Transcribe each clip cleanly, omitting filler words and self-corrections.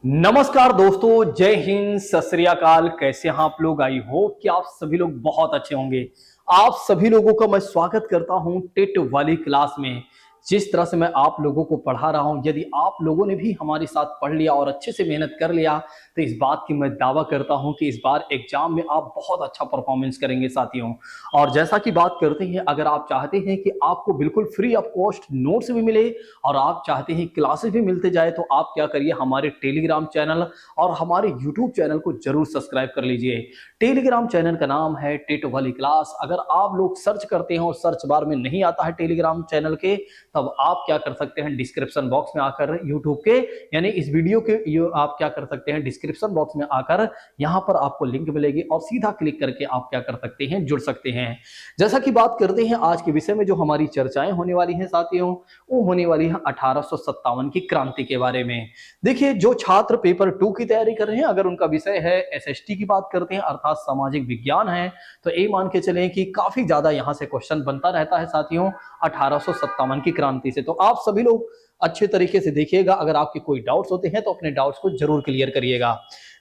नमस्कार दोस्तों, जय हिंद, सत श्री अकाल। कैसे हैं आप लोग? आई होप कि आप सभी लोग बहुत अच्छे होंगे। आप सभी लोगों का मैं स्वागत करता हूं टेट वाली क्लास में। जिस तरह से मैं आप लोगों को पढ़ा रहा हूं, यदि आप लोगों ने भी हमारे साथ पढ़ लिया और अच्छे से मेहनत कर लिया तो इस बात की मैं दावा करता हूं कि इस बार एग्जाम में आप बहुत अच्छा परफॉर्मेंस करेंगे साथियों। और जैसा कि बात करते हैं, अगर आप चाहते हैं कि आपको बिल्कुल फ्री ऑफ कॉस्ट नोट्स भी मिले और आप चाहते हैं क्लासेस भी मिलते जाए, तो आप क्या करिए, हमारे टेलीग्राम चैनल और हमारे यूट्यूब चैनल को जरूर सब्सक्राइब कर लीजिए। टेलीग्राम चैनल का नाम है टेट वाली क्लास। अगर आप लोग सर्च करते हैं और सर्च बार में नहीं आता है टेलीग्राम चैनल के, तब आप क्या कर सकते हैं, डिस्क्रिप्शन बॉक्स में आकर यूट्यूब के यानी इस वीडियो के आप क्या कर सकते हैं, डिस्क्रिप्शन बॉक्स में आकर यहां पर आपको लिंक मिलेगी और सीधा क्लिक करके आप क्या कर सकते हैं, जुड़ सकते हैं। जैसा कि बात करते हैं आज के विषय में, जो हमारी चर्चाएं होने वाली हैं साथियों, वो होने वाली है 1857 की क्रांति के बारे में। देखिए, जो छात्र पेपर 2 की तैयारी कर रहे हैं, अगर उनका विषय है एसएसटी की बात करते हैं अर्थात सामाजिक विज्ञान है, तो ये मान के चलें कि काफी ज्यादा यहां से क्वेश्चन बनता रहता है साथियों 1857 की क्रांति से। तो आप सभी लोग अच्छे तरीके से देखिएगा। अगर आपके कोई डाउट्स होते हैं तो अपने डाउट्स को जरूर क्लियर करिएगा।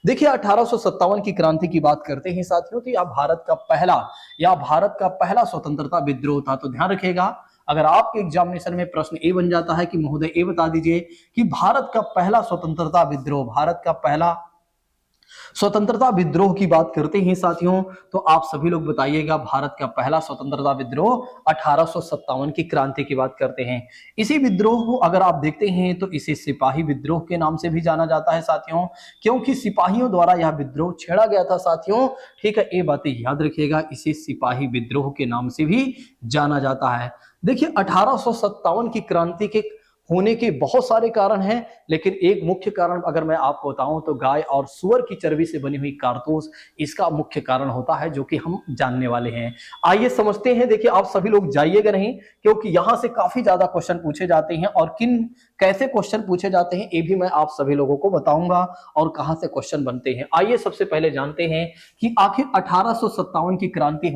देखिए, 1857 की क्रांति की बात करते हैं साथियों, तो यह भारत का पहला स्वतंत्रता विद्रोह था। तो ध्यान रखिएगा, अगर आपके एग्जामिनेशन में प्रश्न ए बन जाता है कि महोदय ये बता दीजिए कि भारत का पहला स्वतंत्रता विद्रोह, भारत का पहला स्वतंत्रता विद्रोह की बात करते हैं साथियों, तो आप सभी लोग बताइएगा भारत का पहला स्वतंत्रता विद्रोह 1857 की क्रांति की बात करते हैं। इसी विद्रोह को अगर आप देखते हैं तो इसे सिपाही विद्रोह के नाम से भी जाना जाता है साथियों, क्योंकि सिपाहियों द्वारा यह विद्रोह छेड़ा गया था साथियों। ठीक है, ये बातें याद रखिएगा, इसे सिपाही विद्रोह के नाम से भी जाना जाता है। देखिए, 1857 की क्रांति के होने के बहुत सारे कारण हैं, लेकिन एक मुख्य कारण अगर मैं आपको बताऊं तो गाय और सुअर की चर्बी से बनी हुई कारतूस इसका मुख्य कारण होता है, जो कि हम जानने वाले हैं। आइए समझते हैं। देखिए, आप सभी लोग जाइएगा नहीं, क्योंकि यहां से काफी ज्यादा क्वेश्चन पूछे जाते हैं और किन कैसे क्वेश्चन पूछे जाते हैं ये भी मैं आप सभी लोगों को बताऊंगा और कहां से क्वेश्चन बनते हैं। आइए सबसे पहले जानते हैं कि आखिर 1857 की क्रांति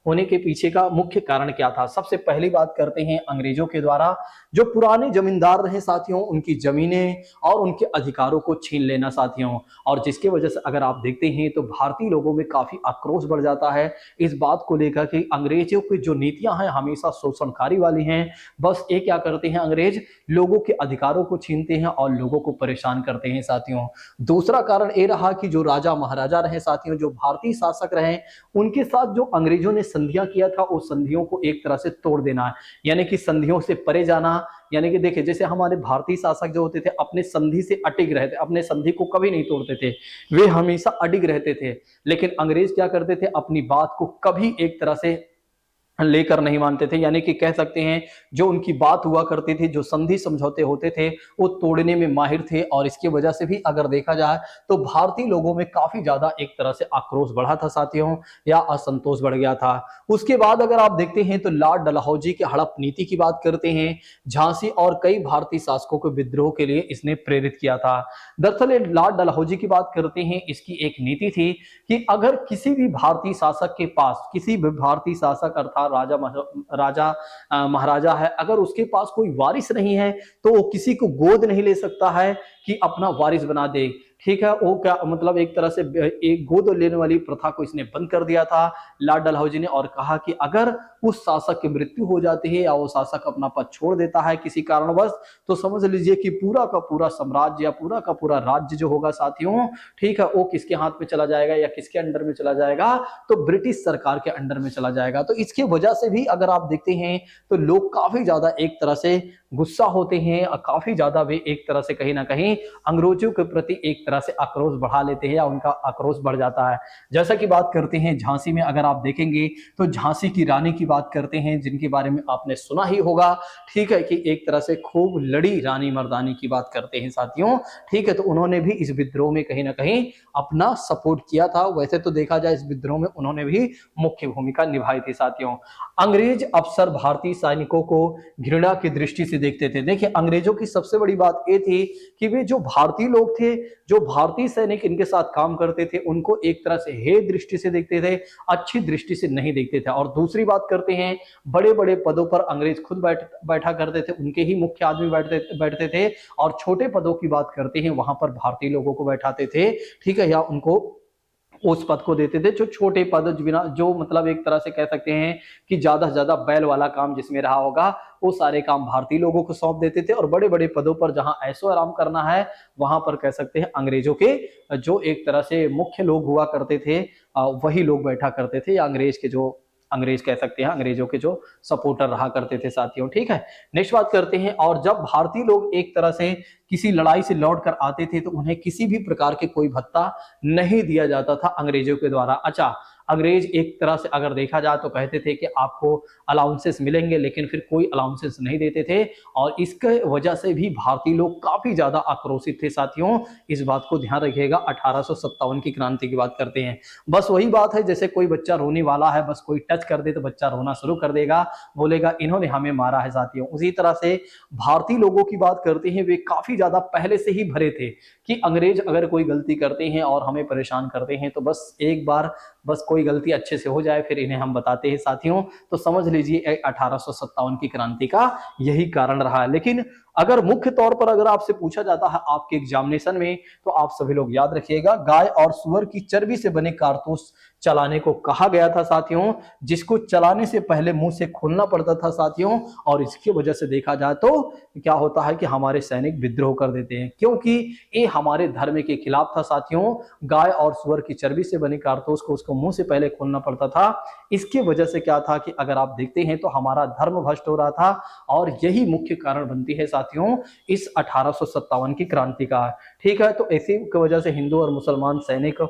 होने के पीछे का मुख्य कारण क्या था। सबसे पहली बात करते हैं अंग्रेजों के द्वारा जो पुराने जमींदार रहे साथियों, उनकी जमीनें और उनके अधिकारों को छीन लेना साथियों, और जिसकी वजह से अगर आप देखते हैं तो भारतीय लोगों में काफी आक्रोश बढ़ जाता है इस बात को लेकर कि अंग्रेजों की जो नीतियां हैं हमेशा शोषणकारी वाली हैं। बस ये क्या करते हैं, अंग्रेज लोगों के अधिकारों को छीनते हैं और लोगों को परेशान करते हैं साथियों। दूसरा कारण ये रहा कि जो राजा महाराजा रहे साथियों, जो भारतीय शासक रहे, उनके साथ जो अंग्रेजों ने संधियां किया था, उस संधियों को एक तरह से तोड़ देना, यानी कि संधियों से परे जाना। यानी कि देखिए, जैसे हमारे भारतीय शासक जो होते थे अपने संधि से अटिक रहते, अपने संधि को कभी नहीं तोड़ते थे, वे हमेशा अडिग रहते थे। लेकिन अंग्रेज क्या करते थे, अपनी बात को कभी एक तरह से लेकर नहीं मानते थे, यानी कि कह सकते हैं जो उनकी बात हुआ करती थी, जो संधि समझौते होते थे, वो तोड़ने में माहिर थे। और इसकी वजह से भी अगर देखा जाए तो भारतीय लोगों में काफी ज्यादा एक तरह से आक्रोश बढ़ा था साथियों, या असंतोष बढ़ गया था। उसके बाद अगर आप देखते हैं तो लॉर्ड डलहौजी की हड़प नीति की बात करते हैं। झांसी और कई भारतीय शासकों को विद्रोह के लिए इसने प्रेरित किया था। दरअसल लॉर्ड डलहौजी की बात करते हैं, इसकी एक नीति थी कि अगर किसी भी भारतीय शासक के पास, किसी भी भारतीय शासक अर्थात राजा महाराजा है, अगर उसके पास कोई वारिस नहीं है तो वो किसी को गोद नहीं ले सकता है कि अपना वारिस बना दे। ठीक है, वो क्या मतलब एक तरह से एक गोद लेने वाली प्रथा को इसने बंद कर दिया था लॉर्ड डलहौजी ने, और कहा कि अगर उस शासक की मृत्यु हो जाती है या वो शासक अपना पद छोड़ देता है किसी कारणवश, तो समझ लीजिए कि पूरा का पूरा साम्राज्य या पूरा का पूरा राज्य जो होगा साथियों, ठीक है, वो किसके हाथ में चला जाएगा या किसके अंडर में चला जाएगा, तो ब्रिटिश सरकार के अंडर में चला जाएगा। तो इसकी वजह से भी अगर आप देखते हैं तो लोग काफी ज्यादा एक तरह से गुस्सा होते हैं और काफी ज्यादा वे एक तरह से कहीं ना कहीं अंग्रेजों के प्रति एक तरह से आक्रोश बढ़ा लेते हैं या उनका आक्रोश बढ़ जाता है। जैसा कि बात करते हैं झांसी में, अगर आप देखेंगे तो झांसी की रानी की बात करते हैं, जिनके बारे में आपने सुना ही होगा। ठीक है, कि एक तरह से खूब लड़ी रानी मर्दानी की बात करते हैं साथियों। ठीक है, तो उन्होंने भी इस विद्रोह में कहीं ना कहीं अपना सपोर्ट किया था। वैसे तो देखा जाए इस विद्रोह में उन्होंने भी मुख्य भूमिका निभाई थी साथियों। अंग्रेज अफसर भारतीय सैनिकों को घृणा की दृष्टि से देखते थे। देखिए, अंग्रेजों की सबसे बड़ी बात यह थी कि वे वे जो भारतीय लोग थे, जो भारतीय सैनिक इनके साथ काम करते थे, उनको एक तरह से हे दृष्टि से देखते थे, अच्छी दृष्टि से नहीं देखते थे। और दूसरी बात करते हैं, बड़े बड़े पदों पर अंग्रेज खुद बैठा करते थे, उनके ही मुख्य आदमी बैठते थे। और छोटे पदों की बात करते हैं, वहां पर भारतीय लोगों को बैठाते थे, ठीक है, या उनको उस पद को देते थे जो छोटे पद, बिना जो मतलब एक तरह से कह सकते हैं कि ज्यादा से ज्यादा बैल वाला काम जिसमें रहा होगा, वो सारे काम भारतीय लोगों को सौंप देते थे। और बड़े बड़े पदों पर जहां ऐशो आराम करना है, वहां पर कह सकते हैं अंग्रेजों के जो एक तरह से मुख्य लोग हुआ करते थे, वही लोग बैठा करते थे, या अंग्रेज कह सकते हैं, अंग्रेजों के जो सपोर्टर रहा करते थे साथियों, ठीक है। नेक्स्ट बात करते हैं, और जब भारतीय लोग एक तरह से किसी लड़ाई से लौट कर आते थे तो उन्हें किसी भी प्रकार के कोई भत्ता नहीं दिया जाता था अंग्रेजों के द्वारा। अच्छा, अंग्रेज एक तरह से अगर देखा जाए तो कहते थे कि आपको अलाउंसेस मिलेंगे, लेकिन फिर कोई अलाउंसेस नहीं देते थे। और इसके वजह से भी भारतीय लोग काफी ज्यादा आक्रोशित थे साथियों। इस बात को ध्यान रखिएगा। 1857 की क्रांति की बात करते हैं, बस वही बात है जैसे कोई बच्चा रोने वाला है, बस कोई टच कर दे तो बच्चा रोना शुरू कर देगा, बोलेगा इन्होंने हमें मारा है साथियों। उसी तरह से भारतीय लोगों की बात करते हैं, वे काफी ज्यादा पहले से ही भरे थे कि अंग्रेज अगर कोई गलती करते हैं और हमें परेशान करते हैं तो बस एक बार बस कोई गलती अच्छे से हो जाए, फिर इन्हें हम बताते हैं साथियों। तो समझ लीजिए 1857 की क्रांति का यही कारण रहा है। लेकिन अगर मुख्य तौर पर अगर आपसे पूछा जाता है आपके एग्जामिनेशन में, तो आप सभी लोग याद रखिएगा, गाय और सुअर की चर्बी से बने कारतूस चलाने को कहा गया था साथियों, जिसको चलाने से पहले मुंह से खोलना पड़ता था साथियों। और इसकी वजह से देखा जाए तो क्या होता है कि हमारे सैनिक विद्रोह कर देते हैं, क्योंकि ये हमारे धर्म के खिलाफ था साथियों। गाय और सुअर की चर्बी से बने कारतूस को उसको मुंह से पहले खोलना पड़ता था। इसकी वजह से क्या था कि अगर आप देखते हैं तो हमारा धर्म भ्रष्ट हो रहा था, और यही मुख्य कारण बनती है साथियों इस 1857 की क्रांति का, ठीक है। तो इसी की वजह से हिंदू और मुसलमान सैनिक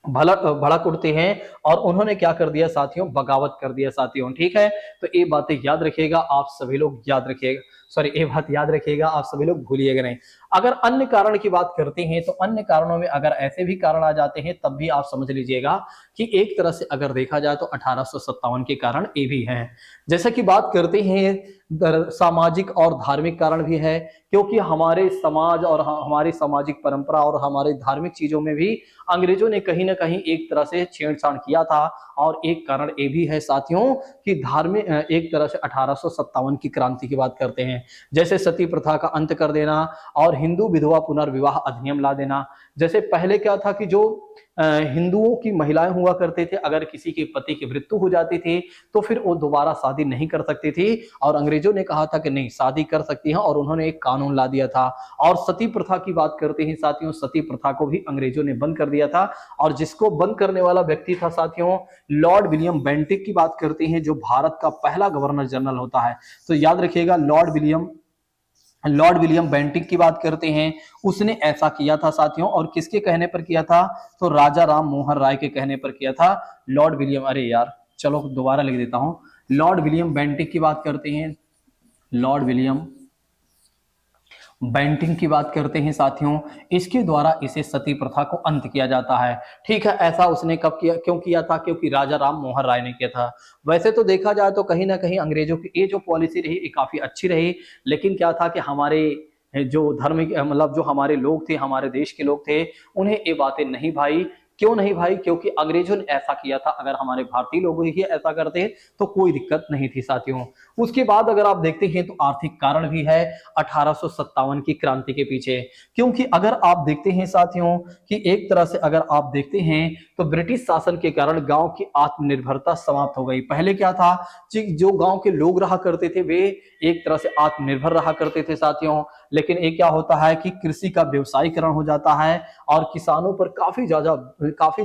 भड़क उठते हैं, और उन्होंने क्या कर दिया साथियों, बगावत कर दिया साथियों, ठीक है। तो ये बातें याद रखिएगा, आप सभी लोग याद रखिएगा, सॉरी ये बात याद रखिएगा, आप सभी लोग भूलिएगा नहीं। अगर अन्य कारण की बात करते हैं तो अन्य कारणों में अगर ऐसे भी कारण आ जाते हैं तब भी आप समझ लीजिएगा कि एक तरह से अगर देखा जाए तो 1857 के कारण ये भी हैं। जैसे कि बात करते हैं सामाजिक और धार्मिक कारण भी है, क्योंकि हमारे समाज और हमारी सामाजिक परंपरा और हमारे धार्मिक चीजों में भी अंग्रेजों ने कहीं ना कहीं एक तरह से छेड़छाड़ किया था। और एक कारण ये भी है साथियों कि धार्मिक एक तरह से 1857 की क्रांति की बात करते हैं, जैसे सती प्रथा का अंत कर देना और हिंदू विधवा पुनर्विवाह अधिनियम ला देना। जैसे पहले क्या था कि जो हिंदुओं की महिलाएं हुआ करते थे, अगर किसी के पति की मृत्यु हो जाती थी तो फिर वो दोबारा शादी नहीं कर सकती थी, और अंग्रेजों ने कहा था कि नहीं, शादी कर सकती हैं, और उन्होंने एक कानून ला दिया था। और सती प्रथा की बात करते हैं साथियों, सती प्रथा को भी अंग्रेजों ने बंद कर दिया था, और जिसको बंद करने वाला व्यक्ति था साथियों लॉर्ड विलियम बेंटिक की बात करते हैं, जो भारत का पहला गवर्नर जनरल होता है। तो याद रखिएगा, लॉर्ड विलियम बेंटिक की बात करते हैं, उसने ऐसा किया था साथियों। और किसके कहने पर किया था, तो राजा राम मोहन राय के कहने पर किया था। लॉर्ड विलियम, अरे यार चलो दोबारा लिख देता हूं, लॉर्ड विलियम बेंटिक की बात करते हैं, लॉर्ड विलियम बेंटिक की बात करते हैं साथियों, इसके द्वारा इसे सती प्रथा को अंत किया जाता है, ठीक है। ऐसा उसने कब किया, क्यों किया था, क्योंकि राजा राम मोहन राय ने किया था। वैसे तो देखा जाए तो कहीं ना कहीं अंग्रेजों की ये जो पॉलिसी रही ये काफी अच्छी रही, लेकिन क्या था कि हमारे जो धर्म मतलब जो हमारे लोग थे, हमारे देश के लोग थे, उन्हें ये बातें नहीं भाई। क्यों नहीं भाई, क्योंकि अंग्रेजों ने ऐसा किया था, अगर हमारे भारतीय लोग ही ऐसा करते तो कोई दिक्कत नहीं थी साथियों। उसके बाद अगर आप देखते हैं तो आर्थिक कारण भी है 1857 की क्रांति के पीछे, क्योंकि अगर आप देखते हैं साथियों कि एक तरह से अगर आप देखते हैं तो ब्रिटिश शासन के कारण गांव की आत्मनिर्भरता समाप्त हो गई। पहले क्या था कि जो गांव के लोग रहा करते थे वे एक तरह से आत्मनिर्भर रहा करते थे साथियों, लेकिन एक क्या होता है कि कृषि का व्यवसायीकरण हो जाता है और किसानों पर काफी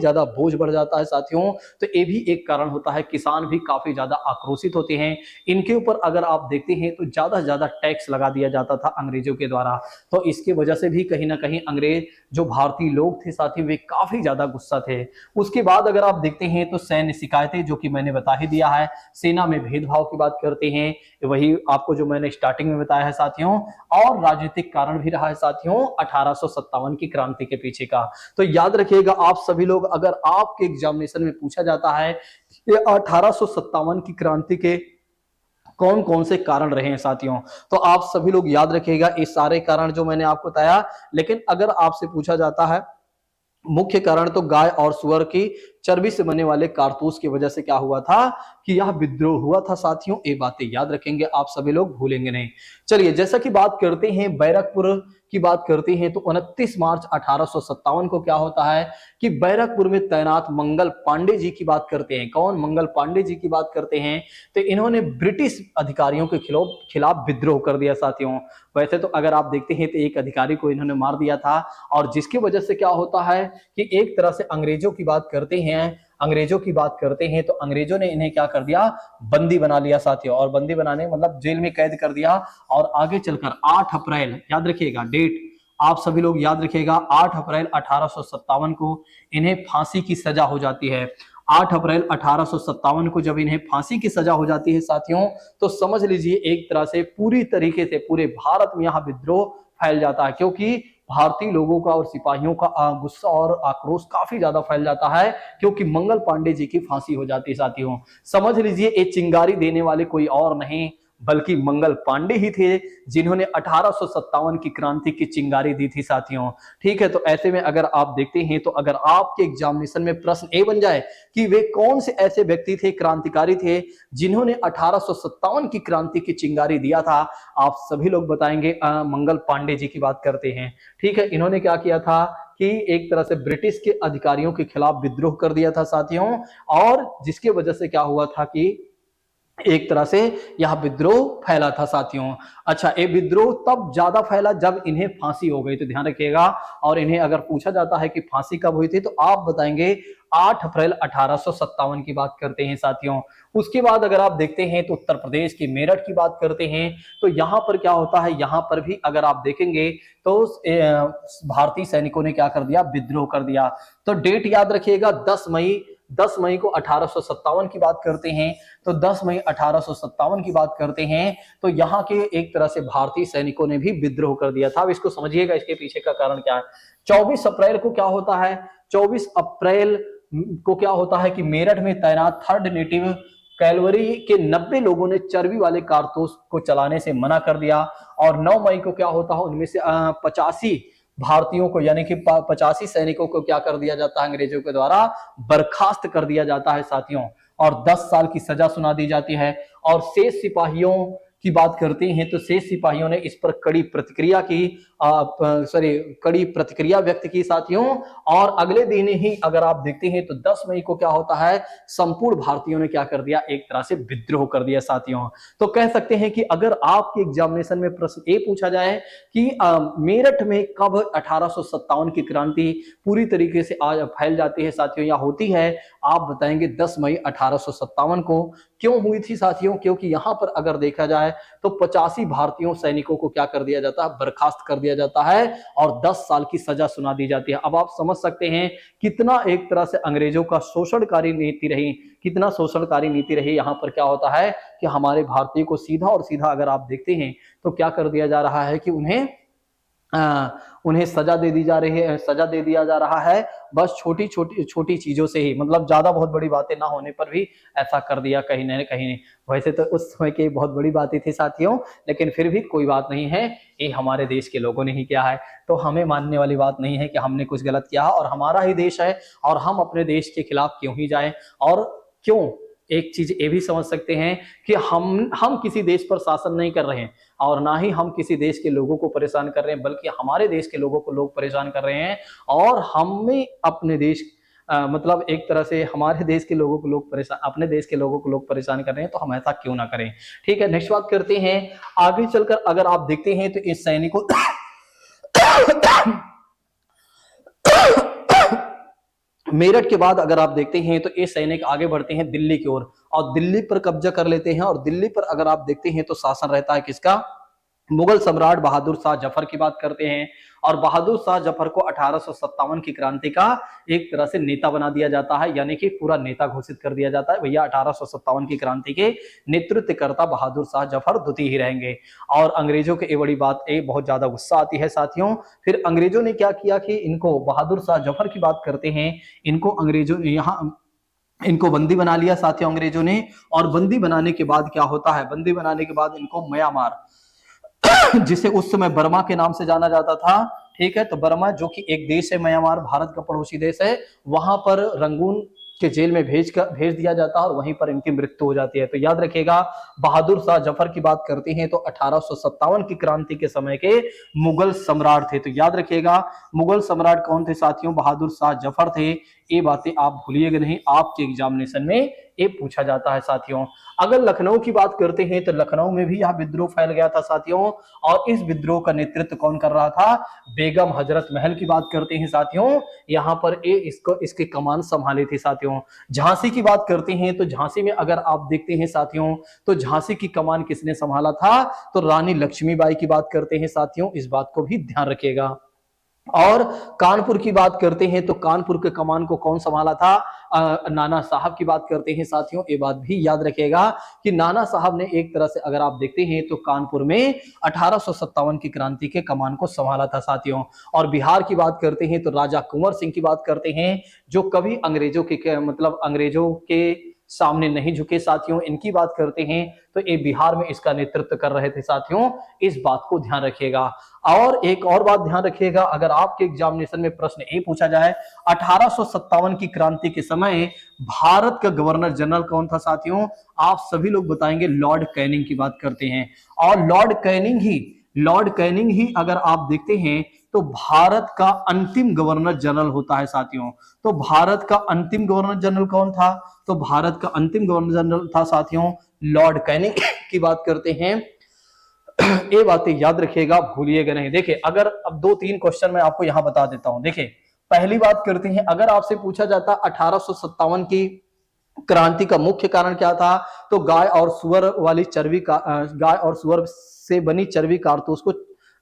ज्यादा बोझ बढ़ जाता है साथियों। तो ये भी एक कारण होता है, किसान भी काफी ज्यादा आक्रोशित होते हैं। इनके ऊपर अगर आप देखते हैं तो ज्यादा से ज्यादा टैक्स लगा दिया जाता था अंग्रेजों के द्वारा, तो इसकी वजह से भी कहीं ना कहीं अंग्रेज जो भारतीय लोग थे साथी वे काफी ज्यादा गुस्सा थे। उसके बाद अगर आप देखते हैं तो सैन्य शिकायतें, जो कि मैंने बता ही दिया है, सेना में भेदभाव की बात करते हैं, वही आपको जो मैंने स्टार्टिंग में बताया है साथियों, और राजनीतिक कारण भी रहा है साथियों 1857 की क्रांति के पीछे का। तो याद रखिएगा आप सभी लोग, अगर आपके एग्जामिनेशन में पूछा जाता है कि 1857 की क्रांति के कौन कौन से कारण रहे हैं साथियों। तो आप सभी लोग याद रखिएगा ये सारे कारण जो मैंने आपको बताया। लेकिन अगर आपसे पूछा जाता है मुख्य कारण, तो गाय और सुअर की चर्बी से बने वाले कारतूस की वजह से क्या हुआ था कि यह विद्रोह हुआ था साथियों। ये बातें याद रखेंगे आप सभी लोग, भूलेंगे नहीं। चलिए जैसा कि बात करते हैं बैरकपुर की बात करते हैं, तो 29 मार्च 1857 को क्या होता है कि बैरकपुर में तैनात मंगल पांडे जी की बात करते हैं। कौन? मंगल पांडे जी की बात करते हैं। तो इन्होंने ब्रिटिश अधिकारियों के खिलाफ विद्रोह कर दिया साथियों। वैसे तो अगर आप देखते हैं तो एक अधिकारी को इन्होंने मार दिया था, और जिसकी वजह से क्या होता है कि एक तरह से अंग्रेजों की बात करते हैं, तो अंग्रेजों ने इन्हें क्या कर दिया, बंदी बना लिया साथियों। और बंदी बनाने मतलब जेल में कैद कर दिया। और आगे चलकर 8 अप्रैल, याद रखिएगा डेट, आप सभी लोग याद रखिएगा, 8 अप्रैल 1857 को इन्हें फांसी की सजा हो जाती है। 8 अप्रैल 1857 को जब इन्हें फांसी की सजा हो जाती है साथियों, तो समझ लीजिए एक तरह से पूरी तरीके से पूरे भारत में यहां विद्रोह फैल जाता है, क्योंकि भारतीय लोगों का और सिपाहियों का गुस्सा और आक्रोश काफी ज्यादा फैल जाता है, क्योंकि मंगल पांडे जी की फांसी हो जाती है साथियों। समझ लीजिए ये चिंगारी देने वाले कोई और नहीं बल्कि मंगल पांडे ही थे, जिन्होंने 1857 की क्रांति की चिंगारी दी थी साथियों। ठीक है, तो ऐसे में अगर आप देखते हैं, तो अगर आपके एग्जामिनेशन में प्रश्न ए बन जाए कि वे कौन से ऐसे व्यक्ति थे, क्रांतिकारी थे, जिन्होंने 1857 की क्रांति की चिंगारी दिया था, आप सभी लोग बताएंगे मंगल पांडे जी की बात करते हैं। ठीक है, इन्होंने क्या किया था कि एक तरह से ब्रिटिश के अधिकारियों के खिलाफ विद्रोह कर दिया था साथियों, और जिसकी वजह से क्या हुआ था कि एक तरह से यह विद्रोह फैला था साथियों। अच्छा, ये विद्रोह तब ज्यादा फैला जब इन्हें फांसी हो गई, तो ध्यान रखिएगा। और इन्हें अगर पूछा जाता है कि फांसी कब हुई थी, तो आप बताएंगे 8 अप्रैल 1857 की बात करते हैं साथियों। उसके बाद अगर आप देखते हैं तो उत्तर प्रदेश के मेरठ की बात करते हैं, तो यहां पर क्या होता है, यहां पर भी अगर आप देखेंगे तो भारतीय सैनिकों ने क्या कर दिया, विद्रोह कर दिया। तो डेट याद रखिएगा, 10 मई को 1857 की बात करते हैं। तो 10 मई 1857 की बात करते हैं, तो यहाँ के एक तरह से भारतीय सैनिकों ने भी विद्रोह कर दिया था। अब इसको समझिएगा, इसके पीछे का कारण क्या है। 24 अप्रैल को क्या होता है, 24 अप्रैल को क्या होता है कि मेरठ में तैनात 3rd नेटिव कैलवरी के 90 लोगों ने चर्बी वाले कारतूस को चलाने से मना कर दिया। और 9 मई को क्या होता है, उनमें से 85 भारतीयों को यानी कि 85 सैनिकों को क्या कर दिया जाता है, अंग्रेजों के द्वारा बर्खास्त कर दिया जाता है साथियों, और 10 साल की सजा सुना दी जाती है। और शेष सिपाहियों की बात करते हैं, तो शेष सिपाहियों ने इस पर कड़ी प्रतिक्रिया व्यक्त की साथियों। और अगले दिन ही अगर आप देखते हैं तो 10 मई को क्या होता है, संपूर्ण भारतीयों ने क्या कर दिया, एक तरह से विद्रोह कर दिया साथियों। तो कह सकते हैं कि अगर आपके एग्जामिनेशन में प्रश्न ए पूछा जाए कि मेरठ में कब 1857 की क्रांति पूरी तरीके से आज फैल जाती है साथियों या होती है, आप बताएंगे 10 मई 1857 को। क्यों हुई थी साथियों, क्योंकि यहां पर अगर देखा जाए तो 85 भारतीयों सैनिकों को क्या कर दिया जाता है, बर्खास्त कर दिया जाता है, और 10 साल की सजा सुना दी जाती है। अब आप समझ सकते हैं कितना एक तरह से अंग्रेजों का शोषणकारी नीति रही, कितना शोषणकारी नीति रही। यहां पर क्या होता है कि हमारे भारतीय को सीधा और सीधा अगर आप देखते हैं तो क्या कर दिया जा रहा है कि उन्हें सजा दे दिया जा रहा है, बस छोटी चीजों से ही, मतलब ज्यादा बहुत बड़ी बातें ना होने पर भी ऐसा कर दिया कहीं न कहीं। वैसे तो उस समय की बहुत बड़ी बातें थी साथियों, लेकिन फिर भी कोई बात नहीं है, ये हमारे देश के लोगों ने ही किया है, तो हमें मानने वाली बात नहीं है कि हमने कुछ गलत किया और हमारा ही देश है और हम अपने देश के खिलाफ क्यों ही जाएं। और क्यों, एक चीज ये भी समझ सकते हैं कि हम किसी देश पर शासन नहीं कर रहे हैं और ना ही हम किसी देश के लोगों को परेशान कर रहे हैं, बल्कि हमारे देश के लोगों को लोग परेशान कर रहे हैं। और हमें अपने देश मतलब एक तरह से हमारे देश के लोगों को लोग परेशान, अपने देश के लोगों को लोग परेशान कर रहे हैं, तो हम ऐसा क्यों ना करें। ठीक है, नेक्स्ट बात करते हैं। आगे चलकर अगर आप देखते हैं तो इस सैनिकों मेरठ के बाद अगर आप देखते हैं तो ये सैनिक आगे बढ़ते हैं दिल्ली की ओर और दिल्ली पर कब्जा कर लेते हैं। और दिल्ली पर अगर आप देखते हैं तो शासन रहता है किसका, मुगल सम्राट बहादुर शाह जफर की बात करते हैं। और बहादुर शाह जफर को 1857 की क्रांति का एक तरह से नेता बना दिया जाता है, यानी कि पूरा नेता घोषित कर दिया जाता है, भैया 1857 की क्रांति के नेतृत्वकर्ता बहादुर शाह जफर द्वितीय ही रहेंगे। और अंग्रेजों के ये बड़ी बात, ये बहुत ज्यादा गुस्सा आती है साथियों। फिर अंग्रेजों ने क्या किया कि इनको, बहादुर शाह जफर की बात करते हैं, इनको अंग्रेजों यहाँ इनको बंदी बना लिया साथियों अंग्रेजों ने। और बंदी बनाने के बाद क्या होता है, बंदी बनाने के बाद इनको म्यांमार, जिसे उस समय बर्मा के नाम से जाना जाता था, ठीक है, तो बर्मा जो कि एक देश है, म्यांमार भारत का पड़ोसी देश है, वहां पर रंगून के जेल में भेज दिया जाता है और वहीं पर इनकी मृत्यु हो जाती है। तो याद रखिएगा, बहादुर शाह जफर की बात करते हैं तो 1857 की क्रांति के समय के मुगल सम्राट थे। तो याद रखिएगा, मुगल सम्राट कौन थे साथियों, बहादुर शाह जफर थे। ये बातें आप भूलिएगा नहीं, आपके एग्जामिनेशन में ये पूछा जाता है साथियों। अगर लखनऊ की बात करते हैं तो लखनऊ में भी यह विद्रोह फैल गया था साथियों, और इस विद्रोह का नेतृत्व कौन कर रहा था, बेगम हजरत महल की बात करते हैं साथियों, यहां पर इसके कमान संभाले थे साथियों। झांसी की बात करते हैं तो झांसी में अगर आप देखते हैं साथियों, तो झांसी की कमान किसने संभाला था, तो रानी लक्ष्मीबाई की बात करते हैं साथियों, इस बात को भी ध्यान रखिएगा। और कानपुर की बात करते हैं तो कानपुर के कमान को कौन संभाला था, नाना साहब की बात करते हैं साथियों। ये बात भी याद रखिएगा कि नाना साहब ने एक तरह से अगर आप देखते हैं तो कानपुर में 1857 की क्रांति के कमान को संभाला था साथियों। और बिहार की बात करते हैं तो राजा कुंवर सिंह की बात करते हैं, जो कभी अंग्रेजों के मतलब अंग्रेजों के सामने नहीं झुके साथियों। इनकी बात करते हैं तो ये बिहार में इसका नेतृत्व कर रहे थे साथियों, इस बात को ध्यान रखिएगा। और एक और बात ध्यान रखिएगा, अगर आपके एग्जामिनेशन में प्रश्न ये पूछा जाए 1857 की क्रांति के समय भारत का गवर्नर जनरल कौन था साथियों, आप सभी लोग बताएंगे लॉर्ड कैनिंग की बात करते हैं। और लॉर्ड कैनिंग ही अगर आप देखते हैं तो भारत का अंतिम गवर्नर जनरल होता है साथियों। तो भारत का अंतिम गवर्नर जनरल कौन था, तो भारत का अंतिम गवर्नर जनरल था साथियों लॉर्ड कैनिंग की बात करते हैं। ये बातें याद रखिएगा, भूलिएगा नहीं। देखिए, अगर अब 2-3 क्वेश्चन मैं आपको यहां बता देता हूं। देखिए, पहली बात करते हैं, अगर आपसे पूछा जाता 1857 की क्रांति का मुख्य कारण क्या था, तो गाय और सुअर वाली चर्बी का गाय और सुअर से बनी चर्बी कारतूस को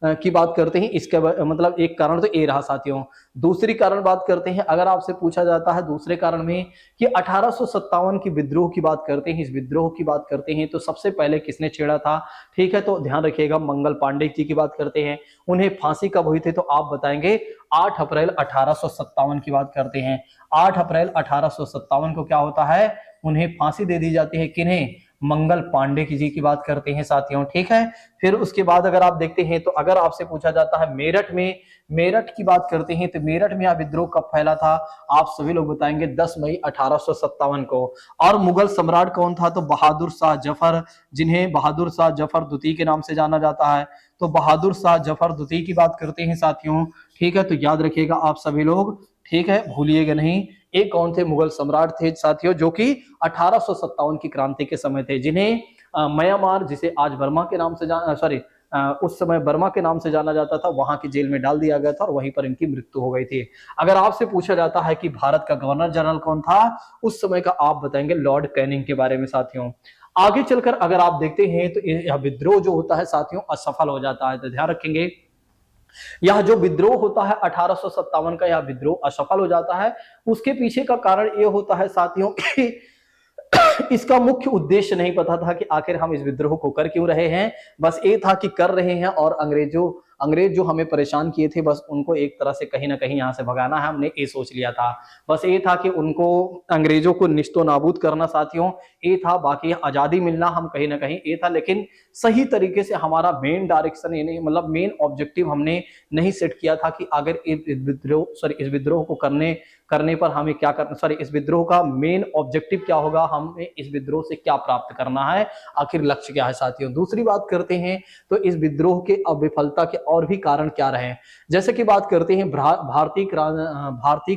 की बात करते हैं, इसके मतलब एक कारण तो ये रहा साथियों। दूसरी कारण बात करते हैं, अगर आपसे पूछा जाता है दूसरे कारण में कि 1857 की विद्रोह की बात करते हैं, इस विद्रोह की बात करते हैं तो सबसे पहले किसने छेड़ा था, ठीक है, तो ध्यान रखिएगा मंगल पांडे जी की बात करते हैं। उन्हें फांसी कब हुई थी, तो आप बताएंगे 8 अप्रैल 1857 की बात करते हैं। 8 अप्रैल 1857 को क्या होता है, उन्हें फांसी दे दी जाती है। किन्हें, मंगल पांडे जी की बात करते हैं साथियों, ठीक है। फिर उसके बाद अगर आप देखते हैं तो अगर आपसे पूछा जाता है मेरठ की बात करते हैं तो मेरठ में यह विद्रोह कब फैला था, आप सभी लोग बताएंगे 10 मई 1857 को। और मुगल सम्राट कौन था, तो बहादुर शाह जफर, जिन्हें बहादुर शाह जफर द्वितीय के नाम से जाना जाता है। तो बहादुर शाह जफर द्वितीय की बात करते हैं साथियों, ठीक है, तो याद रखिएगा आप सभी लोग, ठीक है, भूलिएगा नहीं। एक कौन थे, मुगल सम्राट थे साथियों, जो कि 1857 की क्रांति के समय थे, जिन्हें म्यांमार, जिसे आज बर्मा के नाम से उस समय बर्मा के नाम से जाना जाता था, वहां की जेल में डाल दिया गया था और वहीं पर इनकी मृत्यु हो गई थी। अगर आपसे पूछा जाता है कि भारत का गवर्नर जनरल कौन था उस समय का, आप बताएंगे लॉर्ड कैनिंग के बारे में साथियों। आगे चलकर अगर आप देखते हैं तो यह विद्रोह जो होता है साथियों असफल हो जाता है। तो ध्यान रखेंगे, यह जो विद्रोह होता है 1857 का, यह विद्रोह असफल हो जाता है। उसके पीछे का कारण यह होता है साथियों कि इसका मुख्य उद्देश्य नहीं पता था कि आखिर हम इस विद्रोह को कर क्यों रहे हैं, बस ये था कि कर रहे हैं और अंग्रेज जो हमें परेशान किए थे, बस उनको एक तरह से कहीं ना कहीं यहाँ से भगाना है, हमने ये सोच लिया था। बस ये था कि उनको, अंग्रेजों को निस्तो नाबूद करना साथियों, ये था। बाकी आजादी मिलना हम कहीं ना कहीं ये था, लेकिन सही तरीके से हमारा मेन डायरेक्शन ये नहीं, मतलब मेन ऑब्जेक्टिव हमने नहीं सेट किया था कि अगर इस विद्रोह को करने पर हमें क्या करना, इस विद्रोह का मेन ऑब्जेक्टिव क्या होगा, हमें इस विद्रोह से क्या प्राप्त करना है, आखिर लक्ष्य क्या है साथियों। दूसरी बात करते हैं तो इस विद्रोह के अविफलता के और भी कारण क्या रहे, जैसे कि बात करते हैं भारतीय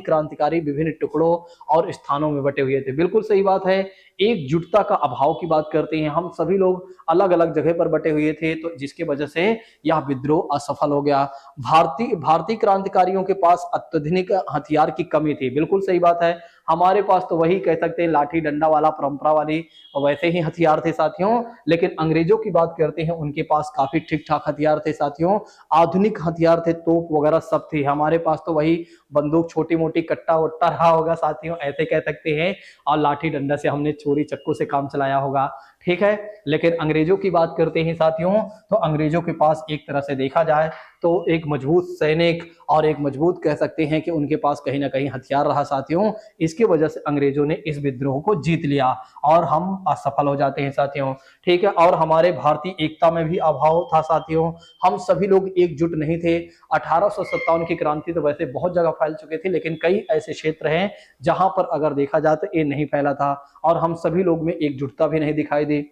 क्रांतिकारी विभिन्न टुकड़ों और स्थानों में बटे हुए थे। बिल्कुल सही बात है, एकजुटता का अभाव की बात करते हैं, हम सभी लोग अलग अलग जगह पर बटे हुए थे, तो जिसकी वजह से यह विद्रोह असफल हो गया। भारतीय क्रांतिकारियों के पास अत्याधुनिक हथियार की कमी थी। बिल्कुल सही बात है, हमारे पास तो वही कह सकते हैं लाठी डंडा वाला परंपरा वाली वैसे ही हथियार थे साथियों, लेकिन अंग्रेजों की बात करते हैं उनके पास काफी ठीक ठाक हथियार थे साथियों, आधुनिक हथियार थे, तोप वगैरह सब थी। हमारे पास तो वही बंदूक, छोटी मोटी कट्टा वट्टा रहा होगा साथियों, ऐसे कह सकते हैं, और लाठी डंडा से हमने चोरी चक्कू से काम चलाया होगा, ठीक है। लेकिन अंग्रेजों की बात करते हैं साथियों, तो अंग्रेजों के पास एक तरह से देखा जाए तो एक मजबूत सैनिक और एक मजबूत कह सकते हैं कि उनके पास कहीं ना कहीं हथियार रहा साथियों। इसकी वजह से अंग्रेजों ने इस विद्रोह को जीत लिया और हम असफल हो जाते हैं साथियों। ठीक है, और हमारे भारतीय एकता में भी अभाव था साथियों। हम सभी लोग एकजुट नहीं थे। 1857 की क्रांति तो वैसे बहुत जगह फैल चुके थे, लेकिन कई ऐसे क्षेत्र हैं जहां पर अगर देखा जाए तो ये नहीं फैला था और हम सभी लोग में एकजुटता भी नहीं दिखाई दी।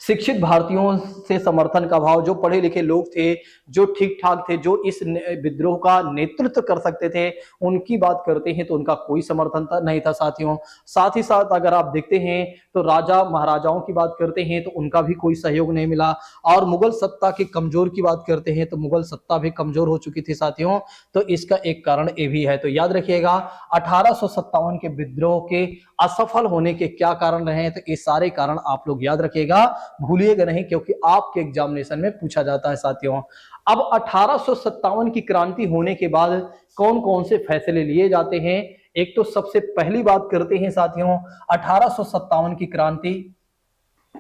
शिक्षित भारतीयों से समर्थन का भाव, जो पढ़े लिखे लोग थे, जो ठीक ठाक थे, जो इस विद्रोह का नेतृत्व कर सकते थे, उनकी बात करते हैं तो उनका कोई समर्थन नहीं था साथियों। साथ ही साथ अगर आप देखते हैं तो राजा महाराजाओं की बात करते हैं तो उनका भी कोई सहयोग नहीं मिला। और मुगल सत्ता के कमजोर की बात करते हैं तो मुगल सत्ता भी कमजोर हो चुकी थी साथियों। तो इसका एक कारण ये भी है। तो याद रखिएगा 1857 के विद्रोह के असफल होने के क्या कारण रहे हैं, तो ये सारे कारण आप लोग याद रखिएगा, भूलिएगा नहीं, क्योंकि आपके एग्जामिनेशन में पूछा जाता है साथियों। अब 1857 की क्रांति होने के बाद कौन कौन से फैसले लिए जाते हैं। एक तो सबसे पहली बात करते हैं साथियों, 1857 की क्रांति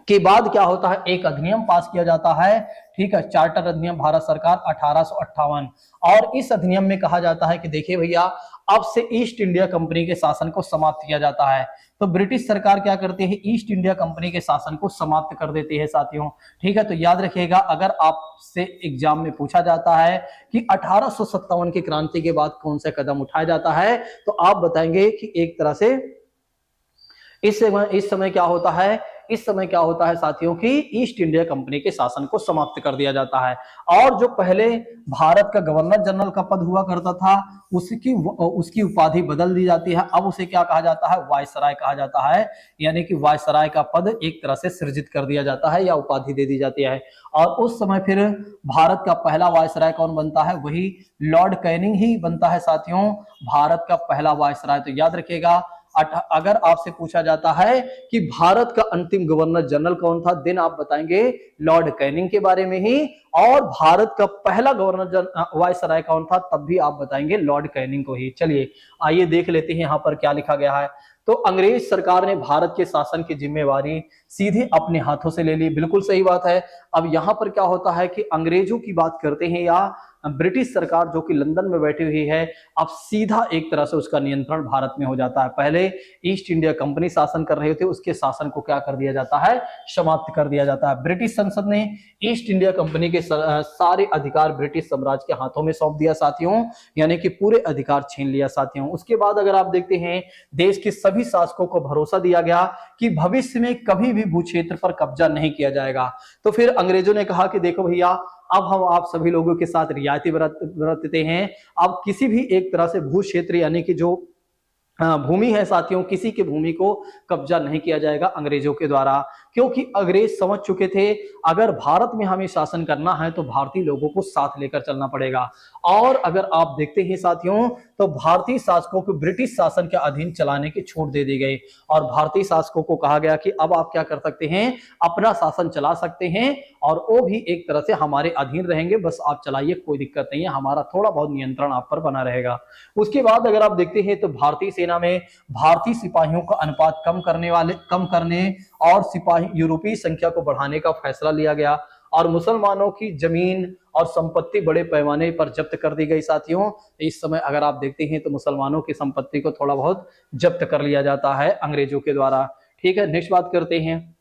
के बाद क्या होता है, एक अधिनियम पास किया जाता है। ठीक है, चार्टर अधिनियम भारत सरकार 1858। और इस अधिनियम में कहा जाता है कि देखिए भैया, अब से ईस्ट इंडिया कंपनी के शासन को समाप्त किया जाता है। तो ब्रिटिश सरकार क्या करते हैं, ईस्ट इंडिया कंपनी के शासन को समाप्त कर देती है साथियों। ठीक है, तो याद रखिएगा, अगर आपसे एग्जाम में पूछा जाता है कि 1857 की क्रांति के बाद कौन सा कदम उठाया जाता है, तो आप बताएंगे कि एक तरह से इस समय क्या होता है, इस समय क्या होता है साथियों कि ईस्ट इंडिया कंपनी के शासन को समाप्त कर दिया जाता है। और जो पहले भारत का गवर्नर जनरल का पद हुआ करता था, उसकी उपाधि बदल दी जाती है। अब उसे क्या कहा जाता है, वायसराय कहा जाता है। यानी कि वायसराय का पद एक तरह से सृजित कर दिया जाता है या उपाधि दे दी जाती है। और उस समय फिर भारत का पहला वायसराय कौन बनता है, वही लॉर्ड कैनिंग ही बनता है साथियों, भारत का पहला वायसराय। तो याद रखिएगा, अगर आपसे पूछा जाता है कि भारत का अंतिम गवर्नर जनरल कौन था, दिन आप बताएंगे लॉर्ड कैनिंग के बारे में ही। और भारत का पहला गवर्नर वायसराय कौन था, तब भी आप बताएंगे लॉर्ड कैनिंग को ही। चलिए आइए देख लेते हैं यहाँ पर क्या लिखा गया है। तो अंग्रेज सरकार ने भारत के शासन की जिम्मेवारी सीधे अपने हाथों से ले ली। बिल्कुल सही बात है। अब यहाँ पर क्या होता है कि अंग्रेजों की बात करते हैं या ब्रिटिश सरकार जो कि लंदन में बैठी हुई है, अब सीधा एक तरह से उसका नियंत्रण भारत में हो जाता है। पहले ईस्ट इंडिया कंपनी शासन कर रहे थे, उसके शासन को क्या कर दिया जाता है, समाप्त कर दिया जाता है। ब्रिटिश संसद ने ईस्ट इंडिया कंपनी के सारे अधिकार ब्रिटिश साम्राज्य के हाथों में सौंप दिया साथियों, यानी कि पूरे अधिकार छीन लिया साथियों। उसके बाद अगर आप देखते हैं, देश के सभी शासकों को भरोसा दिया गया कि भविष्य में कभी भी भू क्षेत्र पर कब्जा नहीं किया जाएगा। तो फिर अंग्रेजों ने कहा कि देखो भैया, अब हम आप सभी लोगों के साथ रियायती बरतते हैं। अब किसी भी एक तरह से भू क्षेत्र यानी कि जो भूमि है साथियों, किसी की भूमि को कब्जा नहीं किया जाएगा अंग्रेजों के द्वारा, क्योंकि अंग्रेज समझ चुके थे अगर भारत में हमें शासन करना है तो भारतीय लोगों को साथ लेकर चलना पड़ेगा। और अगर आप देखते हैं साथियों, तो भारतीय शासकों को ब्रिटिश शासन के अधीन चलाने की छूट दे दी गई और भारतीय शासकों को कहा गया कि अब आप क्या कर सकते हैं, अपना शासन चला सकते हैं और वो भी एक तरह से हमारे अधीन रहेंगे, बस आप चलाइए, कोई दिक्कत नहीं है, हमारा थोड़ा बहुत नियंत्रण आप पर बना रहेगा। उसके बाद अगर आप देखते हैं तो भारतीय सेना में भारतीय सिपाहियों का अनुपात कम करने और सिपाही यूरोपीय संख्या को बढ़ाने का फैसला लिया गया और मुसलमानों की जमीन और संपत्ति बड़े पैमाने पर जब्त कर दी गई साथियों। इस समय अगर आप देखते हैं तो मुसलमानों की संपत्ति को थोड़ा बहुत जब्त कर लिया जाता है अंग्रेजों के द्वारा। ठीक है, नेक्स्ट बात करते हैं।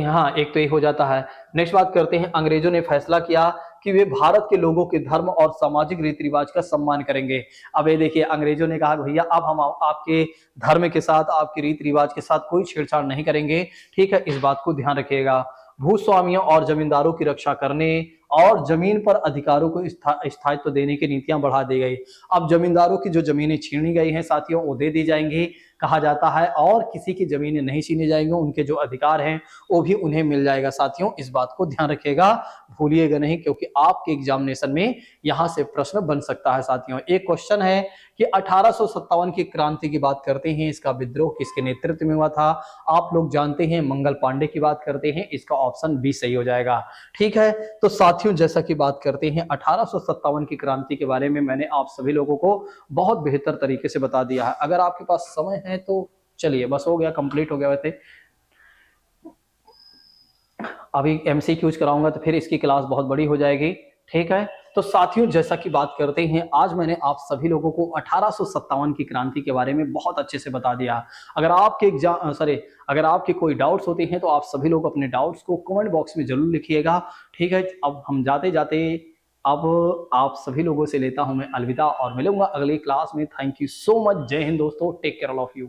हाँ, एक तो ये हो जाता है। नेक्स्ट बात करते हैं, अंग्रेजों ने फैसला किया कि वे भारत के लोगों के धर्म और सामाजिक रीति रिवाज का सम्मान करेंगे। अब ये देखिए, अंग्रेजों ने कहा भैया अब हम आपके धर्म के साथ, आपके रीति रिवाज के साथ कोई छेड़छाड़ नहीं करेंगे। ठीक है, इस बात को ध्यान रखिएगा। भूस्वामियों और जमींदारों की रक्षा करने और जमीन पर अधिकारों को स्थायित्व देने की नीतियां बढ़ा दी गई। अब जमींदारों की जो जमीनें छीनी गई हैं साथियों, वो दे दी जाएंगी कहा जाता है, और किसी की जमीनें नहीं छीनी जाएंगी, उनके जो अधिकार हैं वो भी उन्हें मिल जाएगा साथियों। इस बात को ध्यान रखिएगा, भूलिएगा नहीं, क्योंकि आपके एग्जामिनेशन में यहां से प्रश्न बन सकता है साथियों। एक क्वेश्चन है कि 1857 की क्रांति की बात करते हैं, इसका विद्रोह किसके नेतृत्व में हुआ था। आप लोग जानते हैं मंगल पांडे की बात करते हैं, इसका ऑप्शन बी सही हो जाएगा। ठीक है, तो साथियों जैसा कि बात करते हैं 1857 की क्रांति के बारे में मैंने आप सभी लोगों को बहुत बेहतर तरीके से बता दिया है। अगर आपके पास समय है तो चलिए बस हो गया, कंप्लीट हो गया। वैसे अभी एमसीक्यूज कराऊंगा तो फिर इसकी क्लास बहुत बड़ी हो जाएगी। ठीक है, तो साथियों जैसा कि बात करते हैं, आज मैंने आप सभी लोगों को 1857 की क्रांति के बारे में बहुत अच्छे से बता दिया। अगर आपके एग्जाम सॉरी अगर आपके कोई डाउट्स होते हैं तो आप सभी लोग अपने डाउट्स को कमेंट बॉक्स में जरूर लिखिएगा। ठीक है, अब हम जाते जाते अब आप सभी लोगों से लेता हूं मैं अलविदा और मिलूंगा अगली क्लास में। Thank you so much. जय हिंद दोस्तों, take care all of you.